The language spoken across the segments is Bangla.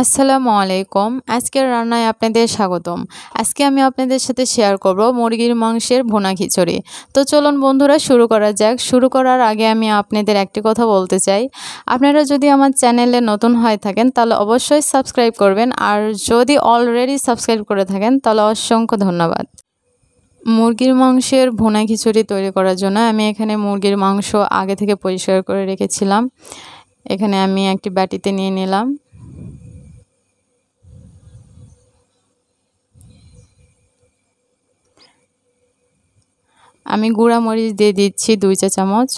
আসসালামু আলাইকুম। আজকের রান্নায় আপনাদের স্বাগতম। আজকে আমি আপনাদের সাথে শেয়ার করব মুরগির মাংসের ভুনা খিচুড়ি। তো চলুন বন্ধুরা শুরু করা যাক। শুরু করার আগে আমি আপনাদের একটি কথা বলতে চাই। আপনারা যদি আমার চ্যানেলে নতুন হয়ে থাকেন তাহলে অবশ্যই সাবস্ক্রাইব করবেন, আর যদি অলরেডি সাবস্ক্রাইব করে থাকেন তাহলে অসংখ্য ধন্যবাদ। মুরগির মাংসের ভুনা খিচুড়ি তৈরি করার জন্য আমি এখানে মুরগির মাংস আগে থেকে পরিষ্কার করে রেখেছিলাম। এখানে আমি একটি বাটিতে নিয়ে নিলাম। আমি গুঁড়া মরিচ দিয়ে দিচ্ছি 2 চা চামচ।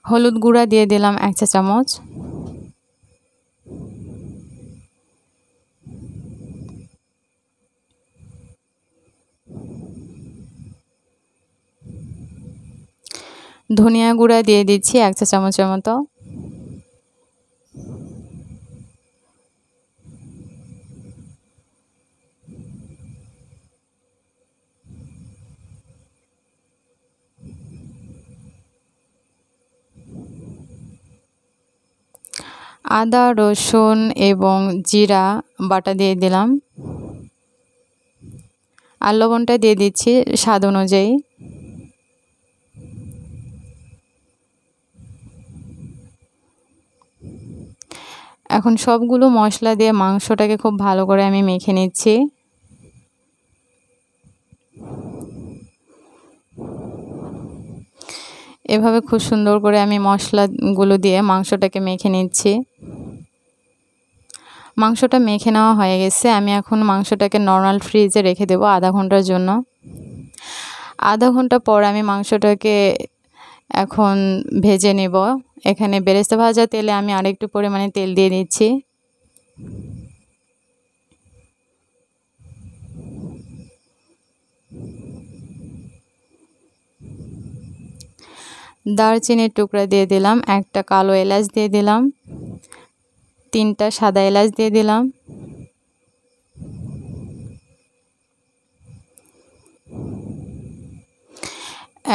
হলুদ গুঁড়া দিয়ে দিলাম 1 চা চামচ। ধনিয়া গুঁড়া দিয়ে দিচ্ছি 1 চা চামচের মতো। আদা, রসুন এবং জিরা বাটা দিয়ে দিলাম। আর লবণটা দিয়ে দিচ্ছি স্বাদ অনুযায়ী। এখন সবগুলো মশলা দিয়ে মাংসটাকে খুব ভালো করে আমি মেখে নিচ্ছি। এভাবে খুব সুন্দর করে আমি মশলাগুলো দিয়ে মাংসটাকে মেখে নিচ্ছি। মাংসটা মেখে নেওয়া হয়ে গেছে। আমি এখন মাংসটাকে নরমাল ফ্রিজে রেখে দেবো আধা ঘন্টার জন্য। আধা ঘন্টা পর আমি মাংসটাকে এখন ভেজে নেব। এখানে বেরেস্তা ভাজা তেলে আমি আরেকটু পরিমাণে তেল দিয়ে দিচ্ছি। দারচিনির টুকরা দিয়ে দিলাম, একটা কালো এলাচ দিয়ে দিলাম, 3টা সাদা এলাচ দিয়ে দিলাম।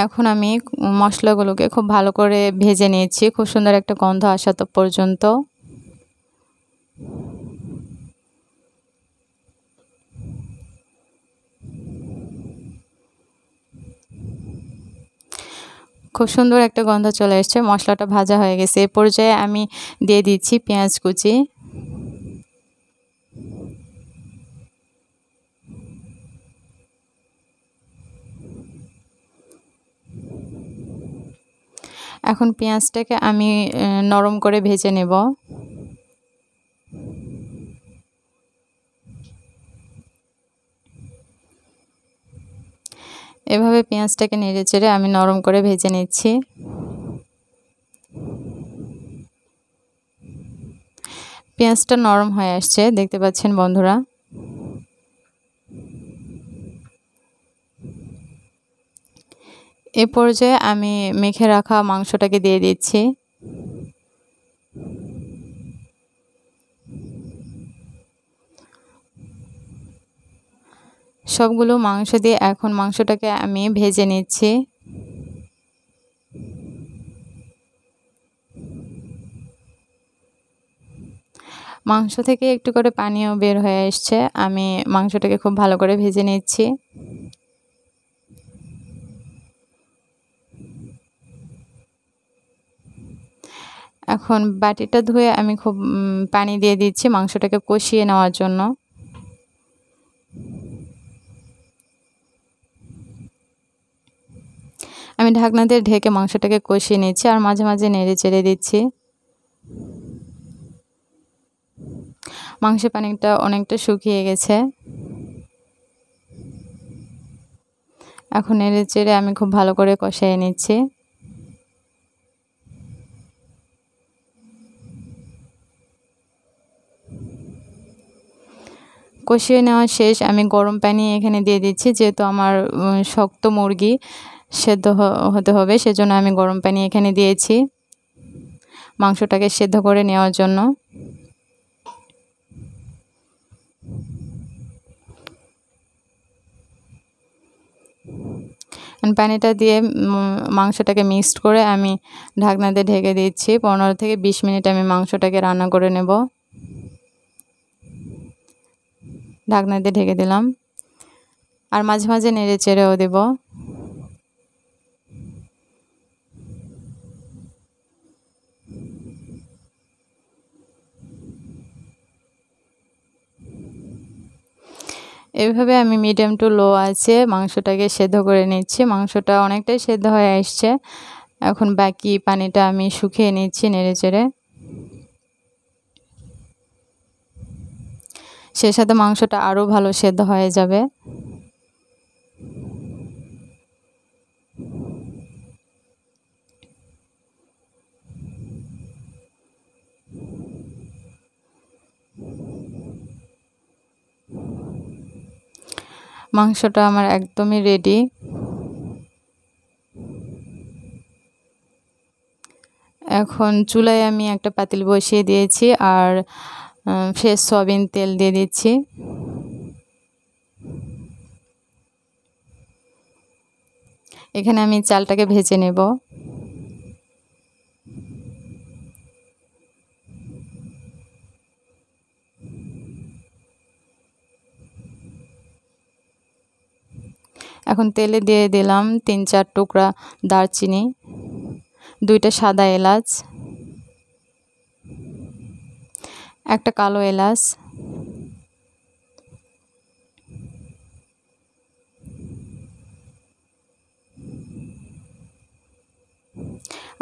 এখন আমি মশলাগুলোকে খুব ভালো করে ভেজে নিয়েছি, খুব সুন্দর একটা গন্ধ আসা তো পর্যন্ত। খুব সুন্দর একটা গন্ধ চলে এসেছে, মশলাটা ভাজা হয়ে গেছে। এই পর্যায়ে আমি দিয়ে দিচ্ছি পেঁয়াজ কুচি। এখন পেঁয়াজটাকে আমি নরম করে ভেজে নেব। এভাবে পেঁয়াজটাকে নেড়েচেড়ে আমি নরম করে ভেজে নিচ্ছি। পেঁয়াজটা নরম হয়ে আসছে, দেখতে পাচ্ছেন বন্ধুরা। এ পর্যায়ে আমি মেখে রাখা মাংসটাকে দিয়ে দিচ্ছি। সবগুলো মাংস দিয়ে এখন মাংসটাকে আমি ভেজে নিচ্ছি। মাংস থেকে একটু করে পানিও বের হয়ে আসছে। আমি মাংসটাকে খুব ভালো করে ভেজে নিচ্ছি। এখন বাটিটা ধুয়ে আমি খুব পানি দিয়ে দিচ্ছি মাংসটাকে কষিয়ে নেওয়ার জন্য। আমি ঢাকনা দিয়ে ঢেকে মাংসটাকে কষিয়ে নিচ্ছি আর মাঝে মাঝে নেড়ে চেড়ে দিচ্ছি। মাংসের পানিটা অনেকটা শুকিয়ে গেছে। এখন নেড়ে চেড়ে আমি খুব ভালো করে কষিয়ে নিচ্ছি। কষিয়ে নেওয়া শেষ। আমি গরম পানি এখানে দিয়ে দিচ্ছি, যেহেতু আমার শক্ত মুরগি সেদ্ধ হতে হবে, সেজন্য আমি গরম পানি এখানে দিয়েছি মাংসটাকে সেদ্ধ করে নেওয়ার জন্য। পানিটা দিয়ে মাংসটাকে মিক্সড করে আমি ঢাকনা দিয়ে ঢেকে দিচ্ছি। 15 থেকে 20 মিনিট আমি মাংসটাকে রান্না করে নেব। ঢাকনা দিয়ে ঢেকে দিলাম, আর মাঝে মাঝে নেড়ে চেড়েও দেব। এভাবে আমি মিডিয়াম টু লো আছে মাংসটাকে সেদ্ধ করে নিচ্ছি। মাংসটা অনেকটাই সেদ্ধ হয়ে আসছে। এখন বাকি পানিটা আমি শুকিয়ে নিচ্ছি নেড়ে চেড়ে। সেই সাথে মাংসটা আরও ভালো সেদ্ধ হয়ে যাবে। মাংসটা আমার একদমই রেডি। এখন চুলায় আমি একটা পাতিল বসিয়ে দিয়েছি, আর ফ্রেশ সয়াবিন তেল দিয়ে দিচ্ছি। এখানে আমি চালটাকে ভেজে নেব। এখন তেলে দিয়ে দিলাম 3-4 টুকরা দারচিনি, 2টা সাদা এলাচ, একটা কালো এলাচ,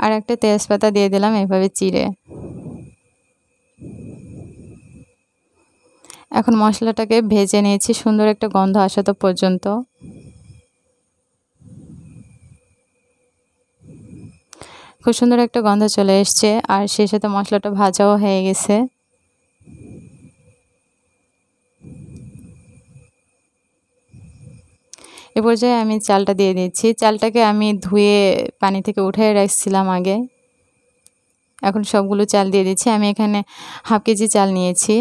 আর একটা তেজপাতা দিয়ে দিলাম এভাবে চিড়ে। এখন মশলাটাকে ভেজে নিয়েছি সুন্দর একটা গন্ধ আসা তো পর্যন্ত। খুব সুন্দর একটা গন্ধ চলে এসছে, আর সেই সাথে মশলাটা ভাজাও হয়ে গেছে। এ পর্যায়ে আমি চালটা দিয়ে দিচ্ছি। চালটাকে আমি ধুয়ে পানি থেকে উঠিয়ে রাখছিলাম আগে। এখন সবগুলো চাল দিয়ে দিচ্ছি। আমি এখানে হাফ কেজি চাল নিয়েছি।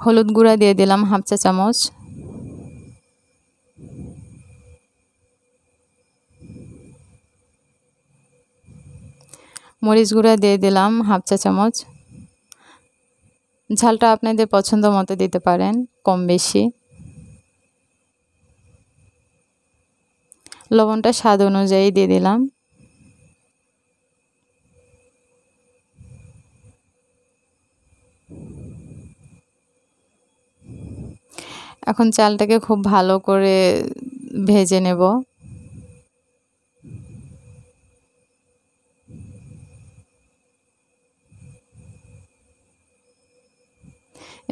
হলুদ গুঁড়া দিয়ে দিলাম হাফ চা চামচ। মরিচ গুঁড়া দিয়ে দিলাম হাফ চা চামচ। ঝালটা আপনাদের পছন্দ মতো দিতে পারেন, কম বেশি। লবণটা স্বাদ অনুযায়ী দিয়ে দিলাম। এখন চালটাকে খুব ভালো করে ভেজে নেব।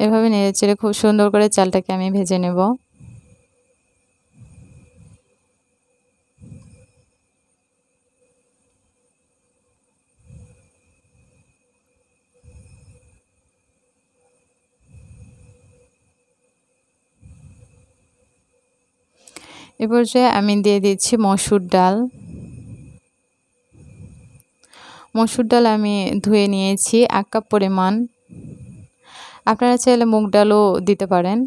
এভাবে নেড়েচেড়ে খুব সুন্দর করে চালটাকে আমি ভেজে নেব। এ পর্যায়ে আমি দিয়ে দিচ্ছি মসুর ডাল। মসুর ডাল আমি ধুয়ে নিয়েছি 1 কাপ পরিমাণ। আপনারা চাইলে মুগ ডালও দিতে পারেন।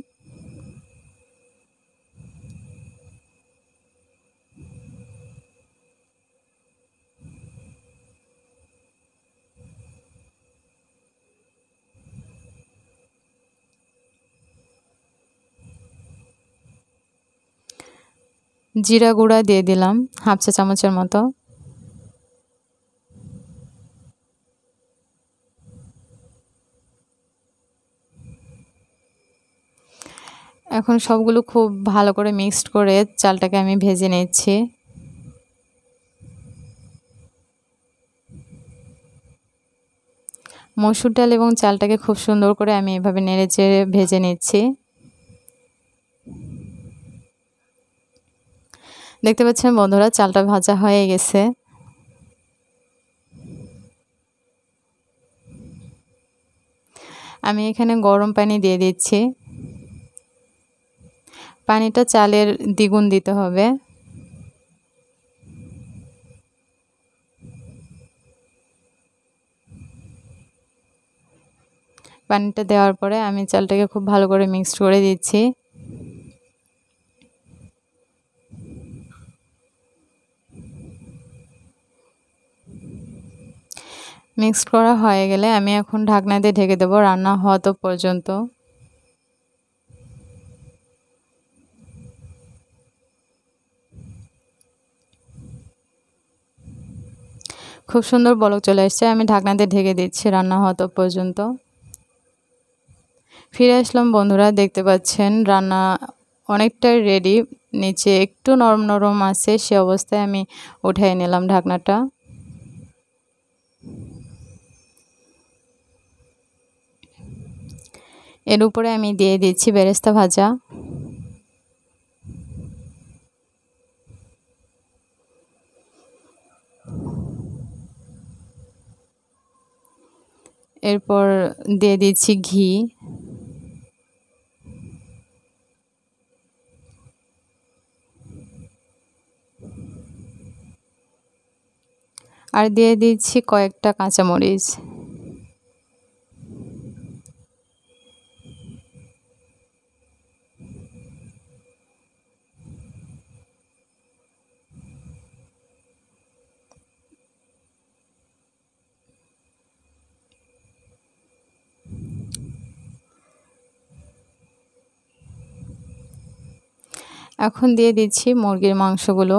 জিরা গুঁড়া দিয়ে দিলাম হাফ চা চামচের মতো। এখন সবগুলো খুব ভালো করে মিক্সড করে চালটাকে আমি ভেজে নিচ্ছি। মসুর ডাল এবং চালটাকে খুব সুন্দর করে আমি এভাবে নেড়েচেড়ে ভেজে নিচ্ছি। দেখতে পাচ্ছেন বন্ধুরা, চালটা ভাজা হয়ে গেছে। আমি এখানে গরম পানি দিয়ে দিচ্ছি। পানিটা চালের দ্বিগুণ দিতে হবে। পানিটা দেওয়ার পরে আমি চালটাকে খুব ভালো করে মিক্সড করে দিচ্ছি। মিক্সড করা হয়ে গেলে আমি এখন ঢাকনা দিয়ে ঢেকে দেব রান্না হওয়া তো পর্যন্ত। খুব সুন্দর বলক চলে আসছে, আমি ঢাকনা দিয়ে ঢেকে দিচ্ছি রান্না হওয়া তো পর্যন্ত। ফিরে আসলাম বন্ধুরা, দেখতে পাচ্ছেন রান্না অনেকটাই রেডি। নিচে একটু নরম নরম আছে, সে অবস্থায় আমি উঠিয়ে নিলাম ঢাকনাটা। এর উপরে আমি দিয়ে দিচ্ছি বেরেস্তা ভাজা। এরপর দিয়ে দিচ্ছি ঘি। আর দিয়ে দিচ্ছি কয়েকটা কাঁচামরিচ। এখন দিয়ে দিচ্ছি মুরগির মাংসগুলো।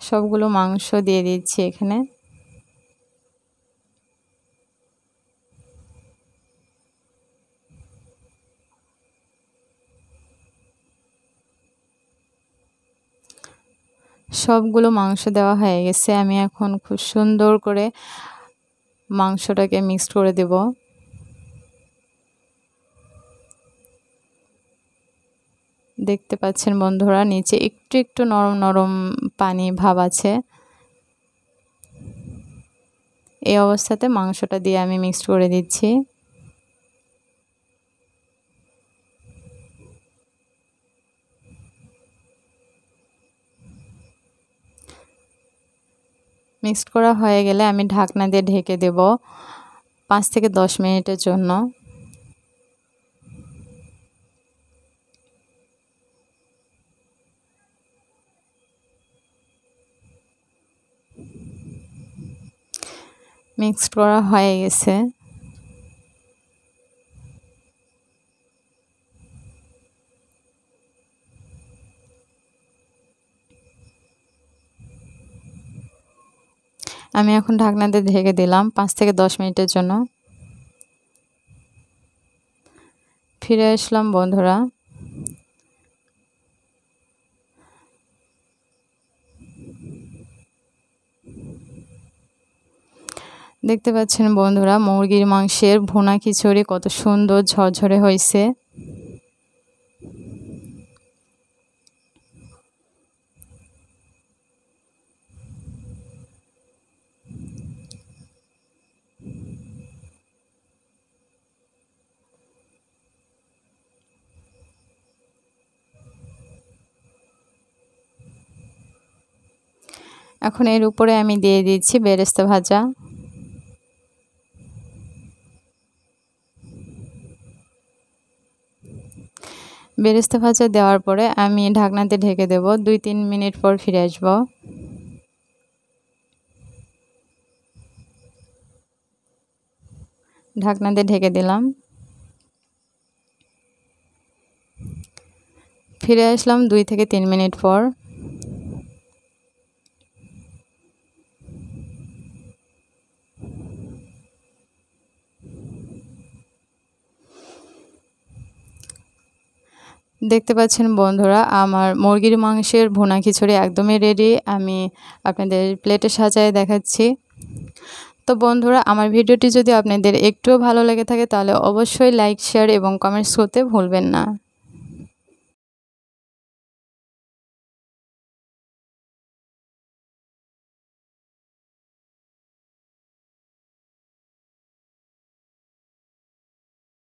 সবগুলো মাংস দিয়ে দিচ্ছি এখানে। সবগুলো মাংস দেওয়া হয়ে গেছে, আমি এখন খুব সুন্দর করে মাংসটাকে মিক্সড করে দেব। দেখতে পাচ্ছেন বন্ধুরা, নিচে একটু একটু নরম নরম পানি ভাব আছে। এই অবস্থাতে মাংসটা দিয়ে আমি মিক্সড করে দিচ্ছি। মিক্সড করা হয়ে গেলে আমি ঢাকনা দিয়ে ঢেকে দেব 5 থেকে 10 মিনিটের জন্য। মিক্সড করা হয়ে গেছে। আমি এখন ঢাকনা দিয়ে ঢেকে দিলাম 5 থেকে 10 মিনিটের জন্য। ফিরে আসলাম বন্ধুরা। দেখতে পাচ্ছেন বন্ধুরা, মুরগির মাংসের ভুনা খিচুড়ি কত সুন্দর ঝরঝরে হয়েছে। এখন এর উপরে আমি দিয়ে দিচ্ছি বেরেস্তা ভাজা। বেরেস্তা ভাজা দেওয়ার পরে আমি ঢাকনাতে ঢেকে দেব। 2-3 মিনিট পর ফিরে আসব। ঢাকনা দিয়ে ঢেকে দিলাম। ফিরে আসলাম 2 থেকে 3 মিনিট পর। দেখতে পাচ্ছেন বন্ধুরা, আমার মুরগির মাংসের ভুনা খিচুড়ি একদমই রেডি। আমি আপনাদের প্লেটে সাজিয়ে দেখাচ্ছি। তো বন্ধুরা, আমার ভিডিওটি যদি আপনাদের একটুও ভালো লেগে থাকে তাহলে অবশ্যই লাইক, শেয়ার এবং কমেন্টস করতে ভুলবেন না।